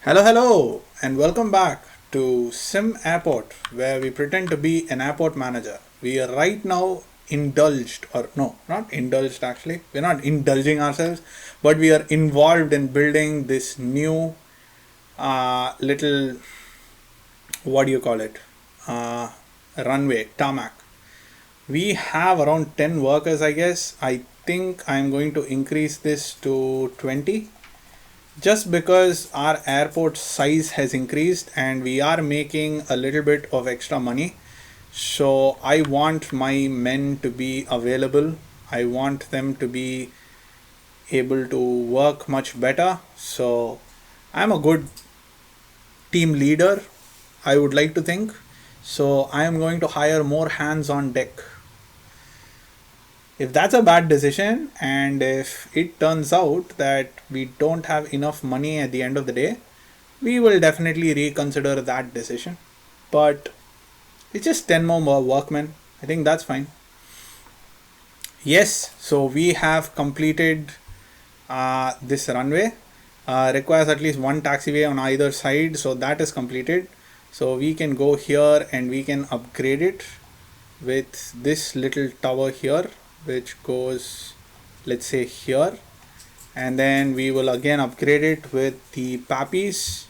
Hello, and welcome back to Sim Airport, where we pretend to be an airport manager. We are right now indulged, or no, not indulged actually, we're not indulging ourselves, but we are involved in building this new little, what do you call it, uh, runway, tarmac. We have around 10 workers, I guess. I think I'm going to increase this to 20 just because our airport size has increased and we are making a little bit of extra money. So I want my men to be available. I want them to be able to work much better. So I'm a good team leader, I would like to think. So I am going to hire more hands on deck. If that's a bad decision, and if it turns out that we don't have enough money at the end of the day, we will definitely reconsider that decision. But it's just 10 more workmen. I think that's fine. Yes, so we have completed this runway. Requires at least one taxiway on either side, so that is completed. So we can go here and we can upgrade it with this little tower here, which goes, let's say, here, and then we will again upgrade it with the pappies.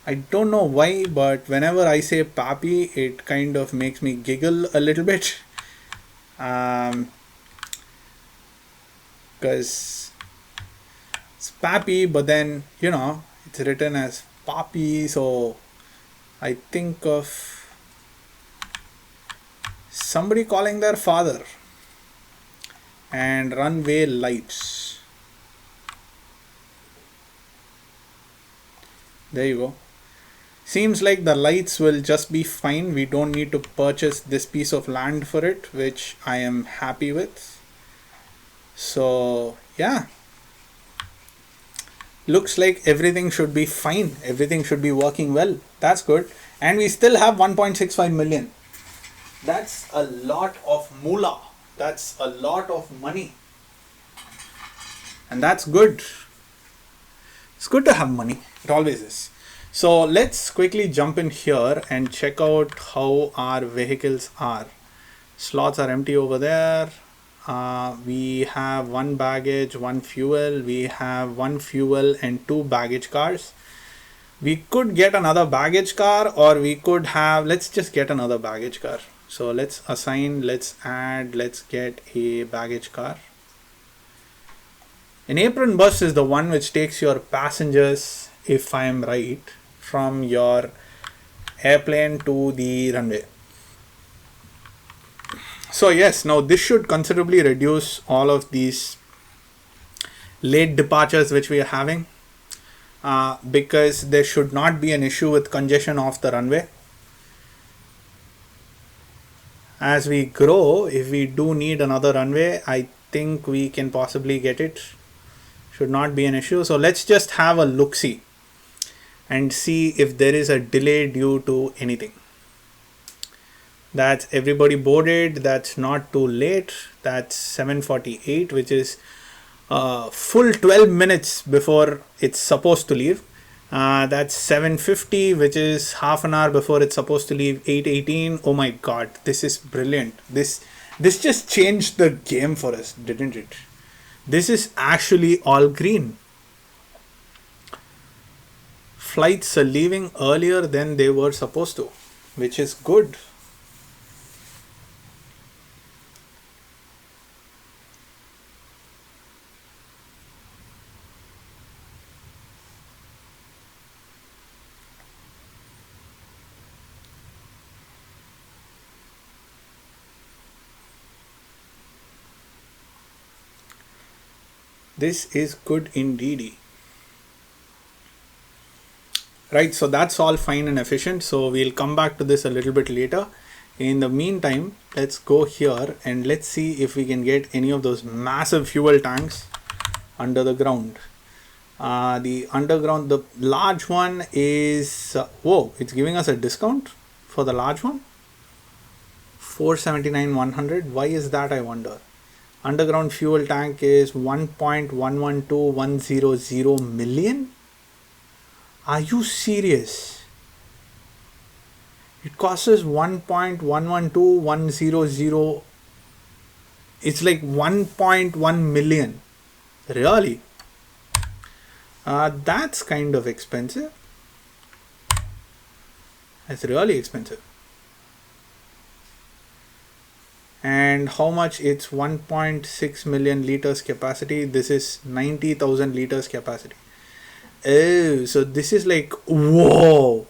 I don't know why, but whenever I say pappy, it kind of makes me giggle a little bit. Because it's pappy, but then, it's written as pappy, so I think of somebody calling their father. And runway lights. There you go. Seems like the lights will just be fine. We don't need to purchase this piece of land for it, which I am happy with. So yeah, looks like everything should be fine. Everything should be working well. That's good. And we still have 1.65 million. That's a lot of moolah. That's a lot of money. And that's good. It's good to have money. It always is. So let's quickly jump in here and check out how our vehicles are. Slots are empty over there. We have one baggage, one fuel. We have one fuel and two baggage cars. We could get another baggage car, or we could have, let's just get another baggage car. So let's assign, let's add, let's get a baggage car. An apron bus is the one which takes your passengers, if I am right, from your airplane to the runway. So yes, now this should considerably reduce all of these late departures which we are having, because there should not be an issue with congestion off the runway. As we grow, if we do need another runway, I think we can possibly get it. Should not be an issue. So let's just have a look-see and see if there is a delay due to anything. That's everybody boarded. That's not too late. That's 7:48, which is full 12 minutes before it's supposed to leave. That's 7:50, which is half an hour before it's supposed to leave. 8:18. Oh my god, this is brilliant. This just changed the game for us, didn't it? This is actually all green. Flights are leaving earlier than they were supposed to, which is good. This is good indeed. Right, so that's all fine and efficient. So we'll come back to this a little bit later. In the meantime, let's go here and let's see if we can get any of those massive fuel tanks under the ground. The underground, the large one is, whoa, it's giving us a discount for the large one. 479 100. Why is that, I wonder? Underground fuel tank is 1.112100 million. Are you serious? It costs 1.112100. It's like 1.1 million. Really? That's kind of expensive. It's really expensive. And how much? It's 1.6 million liters capacity. This is 90,000 liters capacity. Oh, so this is like, whoa.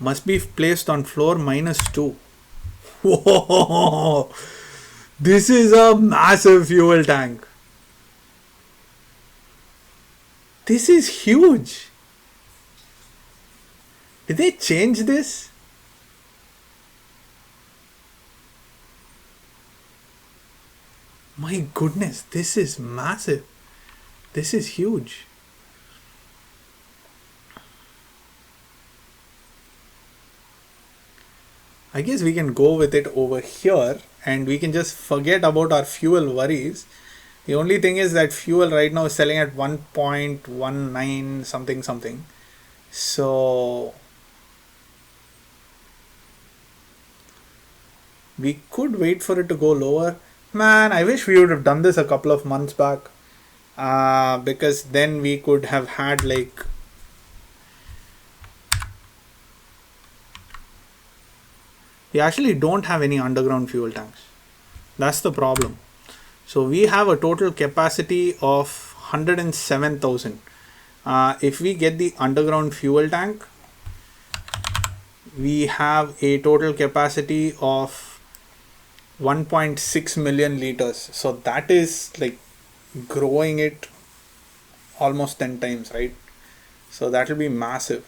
Must be placed on floor -2. Whoa. This is a massive fuel tank. This is huge. Did they change this? My goodness, this is massive. This is huge. I guess we can go with it over here and we can just forget about our fuel worries. The only thing is that fuel right now is selling at 1.19 something something. So we could wait for it to go lower. Man, I wish we would have done this a couple of months back. Because then we could have had like we actually don't have any underground fuel tanks. That's the problem. So we have a total capacity of 107,000. If we get the underground fuel tank, we have a total capacity of 1.6 million liters. So that is like growing it almost 10 times, right? So that will be massive.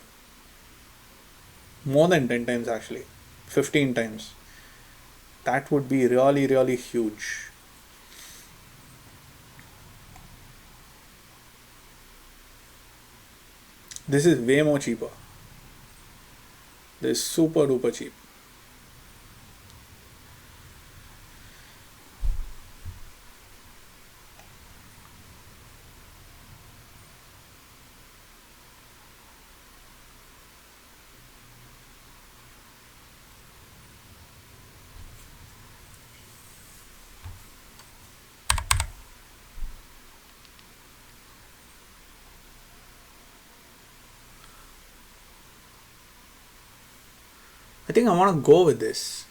More than 10 times actually. 15 times. That would be really, really huge. This is way more cheaper. This is super duper cheap. I think I want to go with this.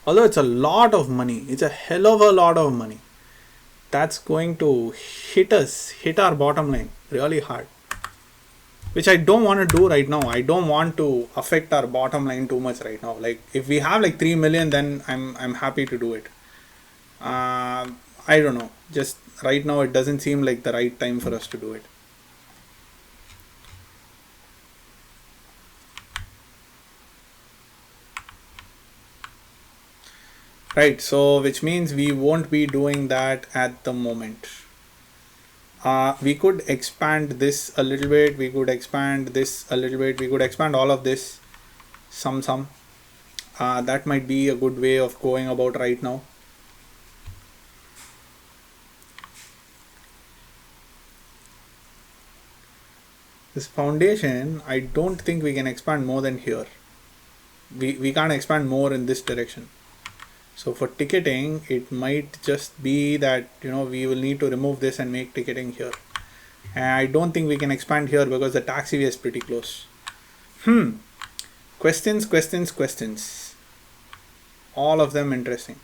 Although it's a lot of money, it's a hell of a lot of money. That's going to hit our bottom line really hard. Which I don't want to do right now. I don't want to affect our bottom line too much right now. Like if we have like 3 million, then I'm happy to do it. I don't know. Just right now, it doesn't seem like the right time for us to do it. Right, so which means we won't be doing that at the moment. We could expand this a little bit, we could expand this a little bit, we could expand all of this some. That might be a good way of going about right now. This foundation, I don't think we can expand more than here. We can't expand more in this direction. So for ticketing, it might just be that, we will need to remove this and make ticketing here. And I don't think we can expand here because the taxiway is pretty close. Questions. All of them interesting.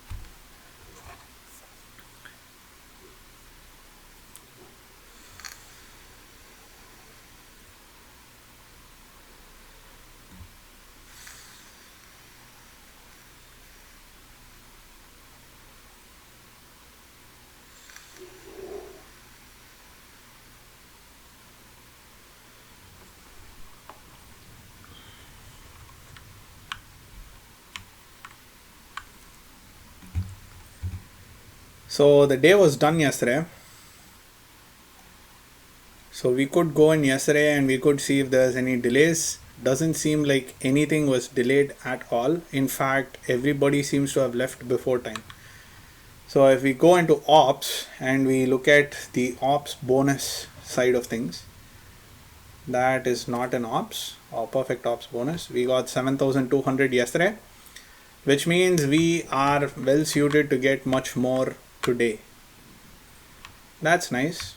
So the day was done yesterday. So we could go in yesterday and we could see if there's any delays. Doesn't seem like anything was delayed at all. In fact, everybody seems to have left before time. So if we go into ops and we look at the ops bonus side of things, that is not an ops or perfect ops bonus. We got 7,200 yesterday, which means we are well suited to get much more today. That's nice.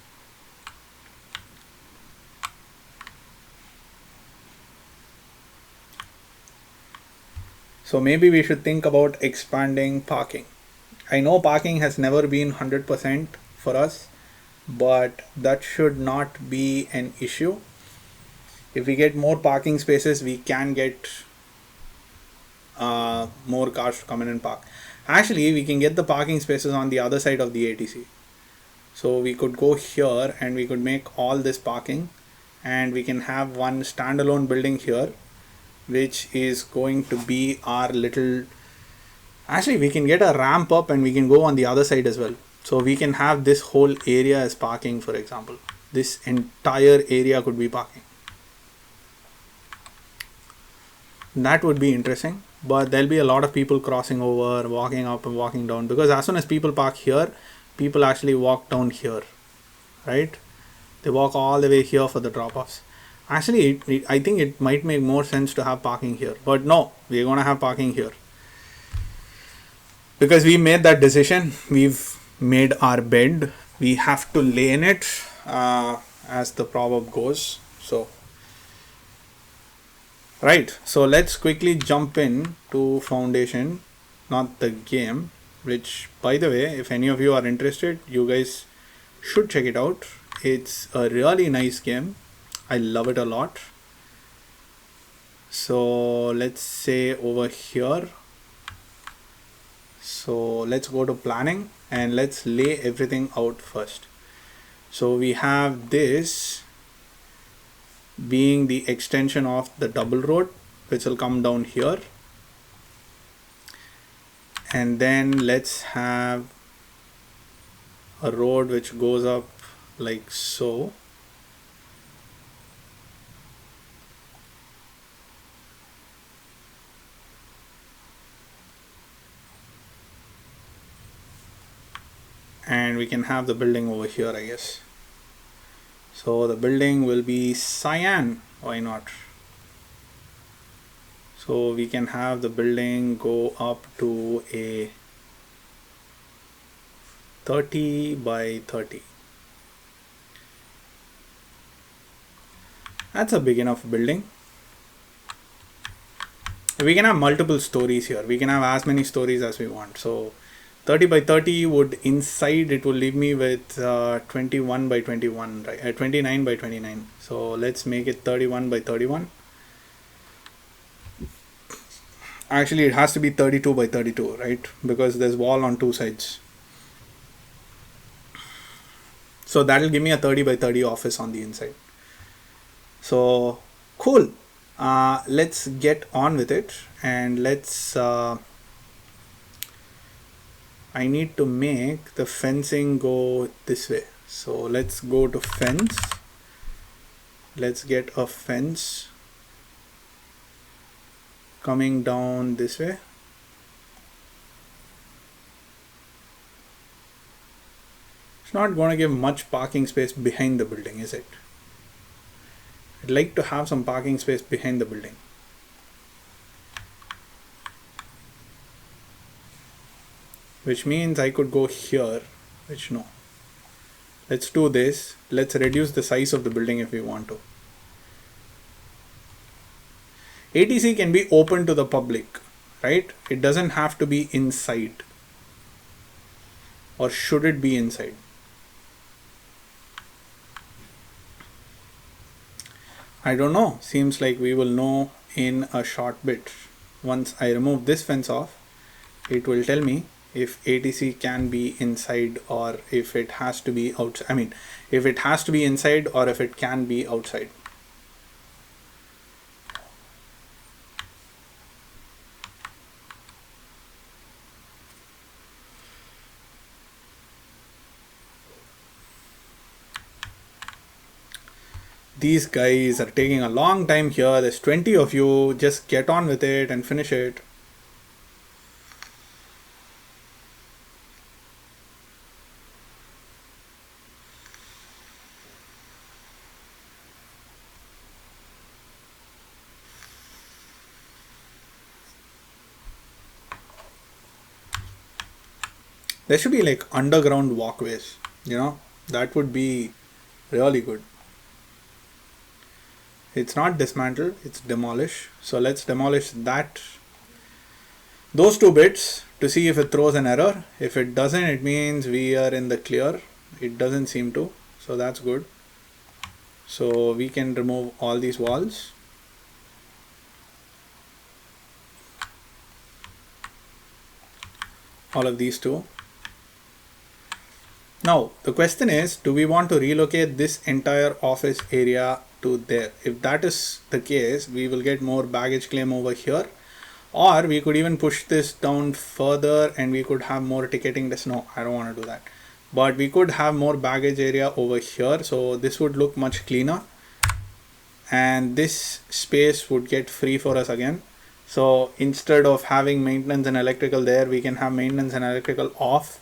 So maybe we should think about expanding parking. I know parking has never been 100% for us, but that should not be an issue. If we get more parking spaces, we can get more cars to come in and park. Actually, we can get the parking spaces on the other side of the ATC. So we could go here and we could make all this parking, and we can have one standalone building here, which is going to be our little. Actually, we can get a ramp up and we can go on the other side as well. So we can have this whole area as parking, for example. This entire area could be parking. That would be interesting, but there'll be a lot of people crossing over, walking up and walking down, because as soon as people park here, people actually walk down here, right? They walk all the way here for the drop-offs. Actually, I think it might make more sense to have parking here, but no, we're going to have parking here. Because we made that decision, we've made our bed, we have to lay in it, as the proverb goes. So right, so let's quickly jump in to Foundation, not the game, which, by the way, if any of you are interested, you guys should check it out. It's a really nice game. I love it a lot. So let's say over here, so let's go to planning and let's lay everything out first. So we have this being the extension of the double road, which will come down here, and then let's have a road which goes up like so. And we can have the building over here, I guess. So the building will be cyan, why not? So we can have the building go up to a 30 by 30. That's a big enough building. We can have multiple stories here. We can have as many stories as we want. So 30 by 30 would, inside it will leave me with 21 by 21, right? 29 by 29. So let's make it 31 by 31. Actually, it has to be 32 by 32, right? Because there's wall on two sides. So that'll give me a 30 by 30 office on the inside. So cool. Let's get on with it, and let's I need to make the fencing go this way. So let's go to fence. Let's get a fence coming down this way. It's not going to give much parking space behind the building, is it? I'd like to have some parking space behind the building. Which means I could go here, which no. Let's do this. Let's reduce the size of the building if we want to. ATC can be open to the public, right? It doesn't have to be inside. Or should it be inside? I don't know. Seems like we will know in a short bit. Once I remove this fence off, it will tell me if ATC can be inside or if it has to be outside. I mean, if it has to be inside or if it can be outside. These guys are taking a long time here. There's 20 of you. Just get on with it and finish it. There should be like underground walkways, that would be really good. It's not dismantle, it's demolish. So let's demolish those two bits to see if it throws an error. If it doesn't, it means we are in the clear. It doesn't seem to, so that's good. So we can remove all these walls. All of these two. Now the question is, do we want to relocate this entire office area to there? If that is the case, we will get more baggage claim over here, or we could even push this down further and we could have more ticketing. No, I don't want to do that, but we could have more baggage area over here, so this would look much cleaner and this space would get free for us again. So instead of having maintenance and electrical there, we can have maintenance and electrical off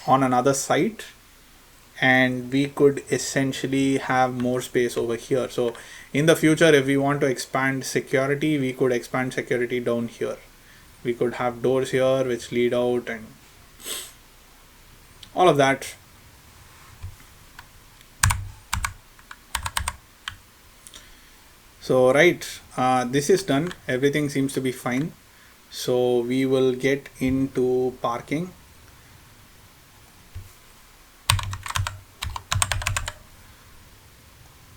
on another site, and we could essentially have more space over here. So in the future, if we want to expand security, we could expand security down here. We could have doors here which lead out and all of that. So right, this is done. Everything seems to be fine. So we will get into parking.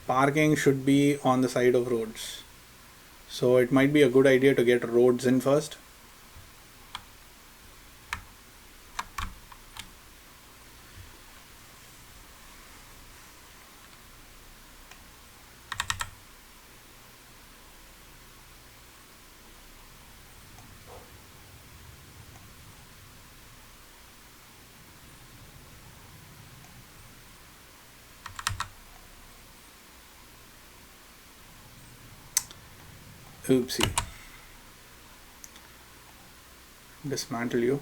Parking should be on the side of roads. So it might be a good idea to get roads in first. Oopsie. Dismantle you.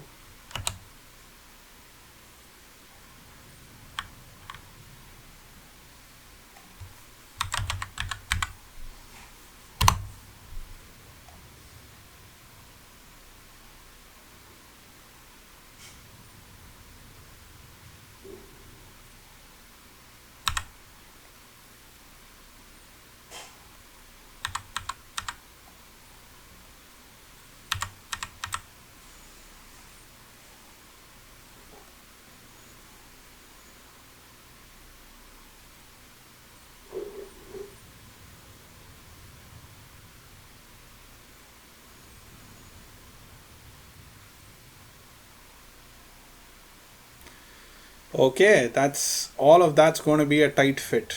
Okay, that's all of that's going to be a tight fit.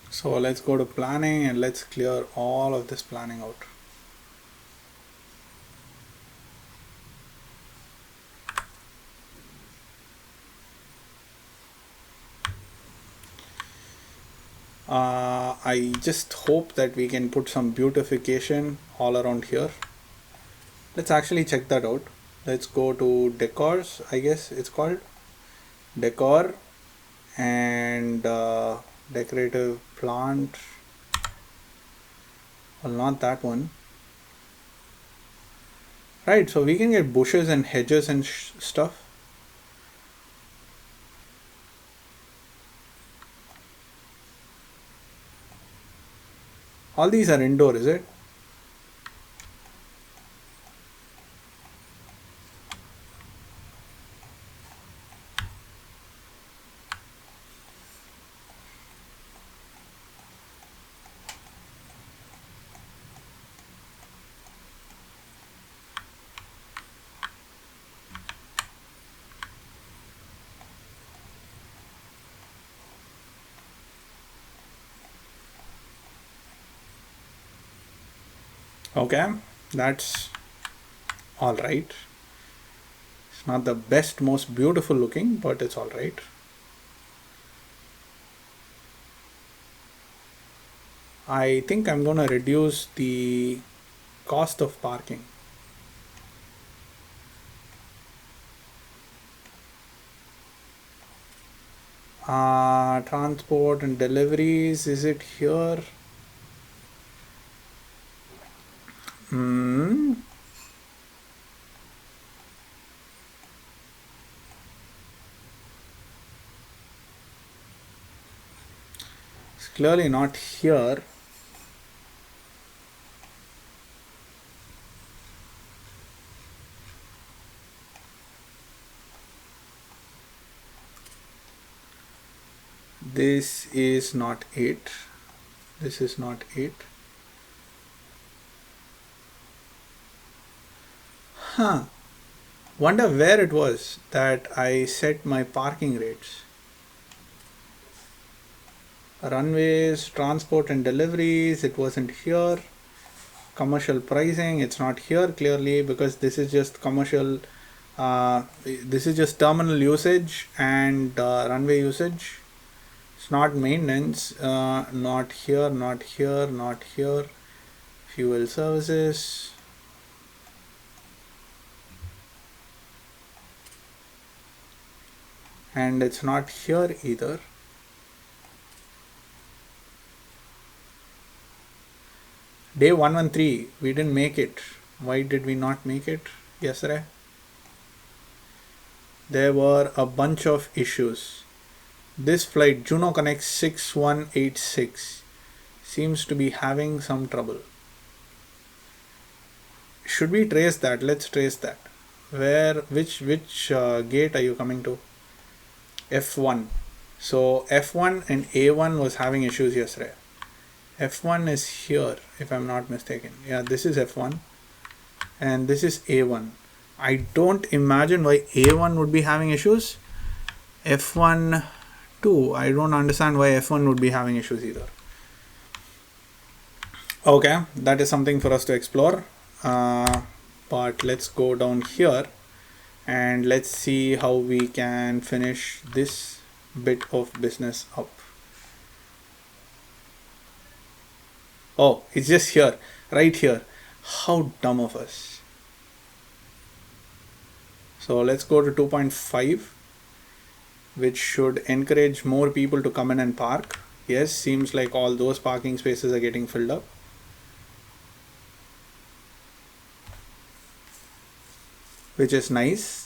So let's go to planning and let's clear all of this planning out. I just hope that we can put some beautification all around here. Let's actually check that out. Let's go to decors, I guess it's called decor, and decorative plant. Well, not that one. Right, so we can get bushes and hedges and stuff. All these are indoor, is it? Okay, that's all right. It's not the best, most beautiful looking, but it's all right. I think I'm gonna reduce the cost of parking. Transport and deliveries, is it here? Hmm. It's clearly not here. This is not it. This is not it. Huh. Wonder where it was that I set my parking rates. Runways, transport and deliveries, it wasn't here. Commercial pricing, it's not here clearly because this is just commercial. This is just terminal usage and runway usage. It's not maintenance. Not here, not here, not here. Fuel services. And it's not here either. Day 113, we didn't make it. Why did we not make it yesterday? There were a bunch of issues. This flight, Juno Connect 6186, seems to be having some trouble. Should we trace that? Let's trace that. Which gate are you coming to? F1. So F1 and A1 was having issues yesterday. F1 is here, if I'm not mistaken. Yeah, this is F1 and this is A1. I don't imagine why A1 would be having issues. F1 too. I don't understand why F1 would be having issues either. Okay, that is something for us to explore. But let's go down here and let's see how we can finish this bit of business up. Oh, it's just here, right here. How dumb of us. So let's go to 2.5, which should encourage more people to come in and park. Yes, seems like all those parking spaces are getting filled up. Which is nice.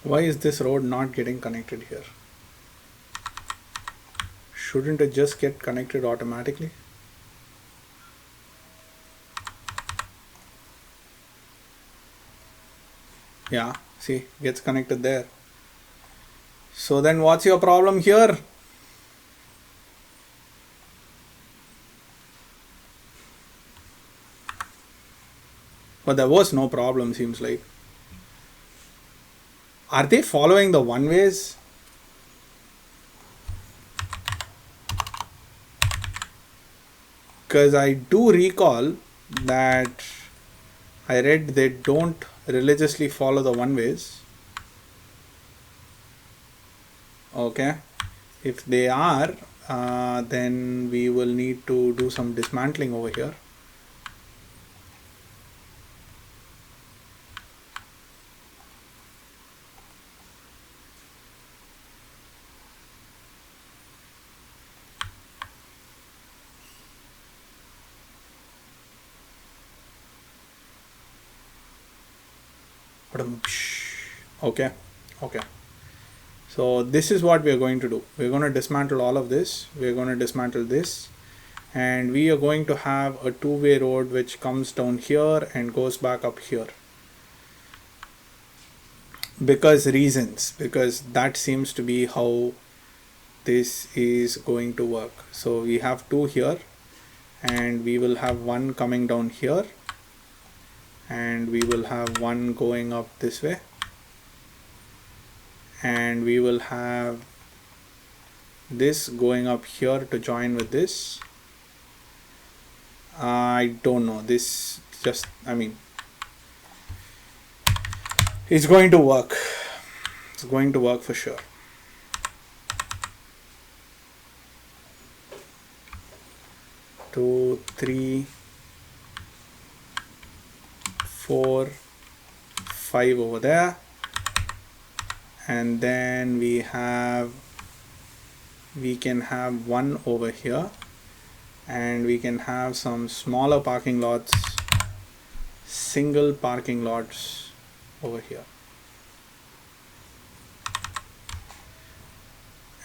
Why is this road not getting connected here? Shouldn't it just get connected automatically? Yeah, see, gets connected there. So then what's your problem here? But there was no problem, seems like. Are they following the one ways? Because I do recall that I read they don't religiously follow the one ways. Okay, if they are, then we will need to do some dismantling over here. Okay, okay. So this is what we are going to do. We're going to dismantle all of this. We're going to dismantle this, and we are going to have a two-way road which comes down here and goes back up here. Because that seems to be how this is going to work. So we have two here, and we will have one coming down here, and we will have one going up this way, and we will have this going up here to join with this. I don't know, this just, I mean, it's going to work. It's going to work for sure. Two, three, 4, 5 over there, and then we can have one over here, and we can have some smaller parking lots, single parking lots over here.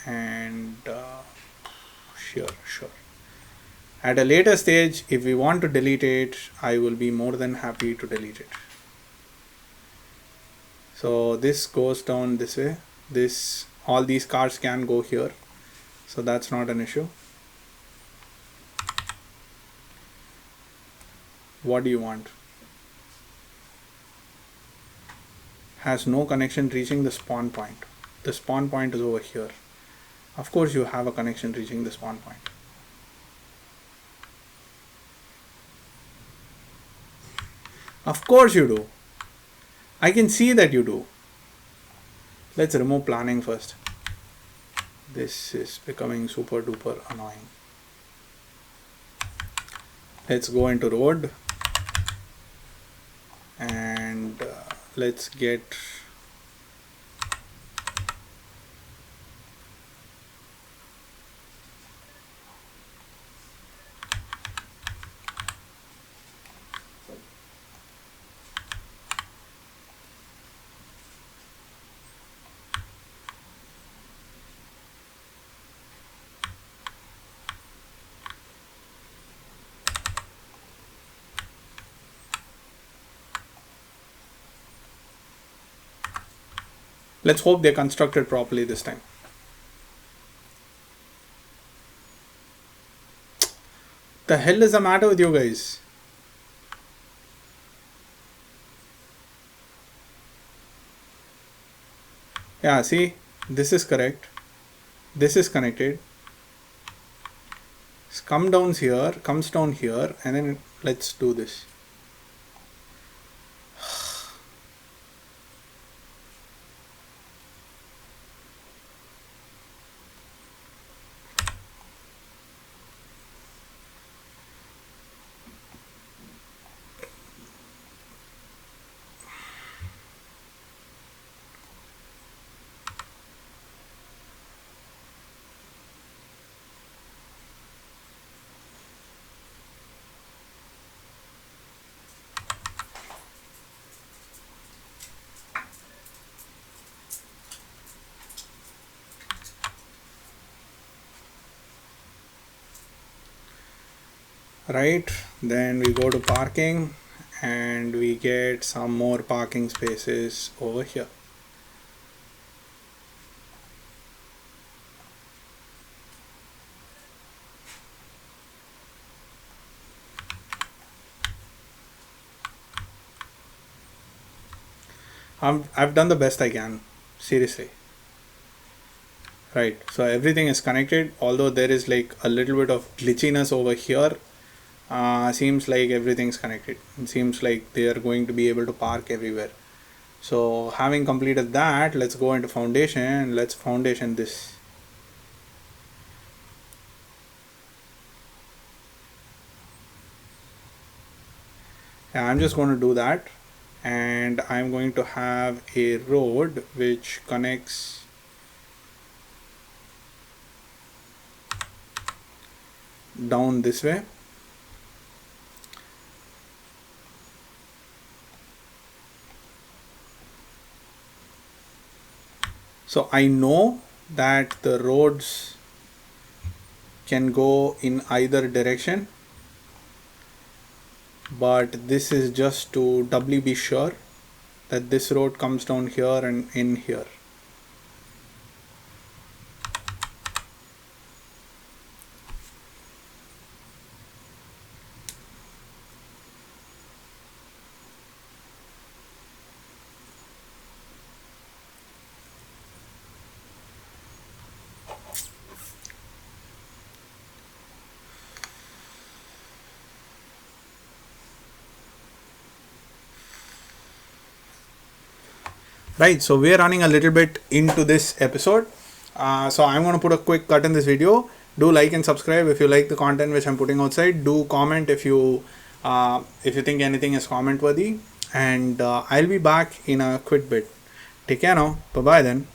And sure. At a later stage, if we want to delete it, I will be more than happy to delete it. So this goes down this way. All these cars can go here, so that's not an issue. What do you want? Has no connection reaching the spawn point. The spawn point is over here. Of course you have a connection reaching the spawn point. Of course you do. I can see that you do. Let's remove planning first. This is becoming super duper annoying. Let's go into road, and let's get let's hope they're constructed properly this time. The hell is the matter with you guys? Yeah, see, this is correct. This is connected. Comes down here, and then let's do this. Right, then we go to parking, and we get some more parking spaces over here. I've done the best I can, seriously. Right, so everything is connected, although there is like a little bit of glitchiness over here. Seems like everything's connected. It seems like they are going to be able to park everywhere. So having completed that, let's go into foundation and let's foundation this. Yeah, I'm just going to do that, and I'm going to have a road which connects down this way. So I know that the roads can go in either direction, but this is just to doubly be sure that this road comes down here and in here. Right, so we're running a little bit into this episode. So I'm going to put a quick cut in this video. Do like and subscribe if you like the content which I'm putting outside. Do comment if you think anything is comment worthy. And I'll be back in a quick bit. Take care now. Bye bye then.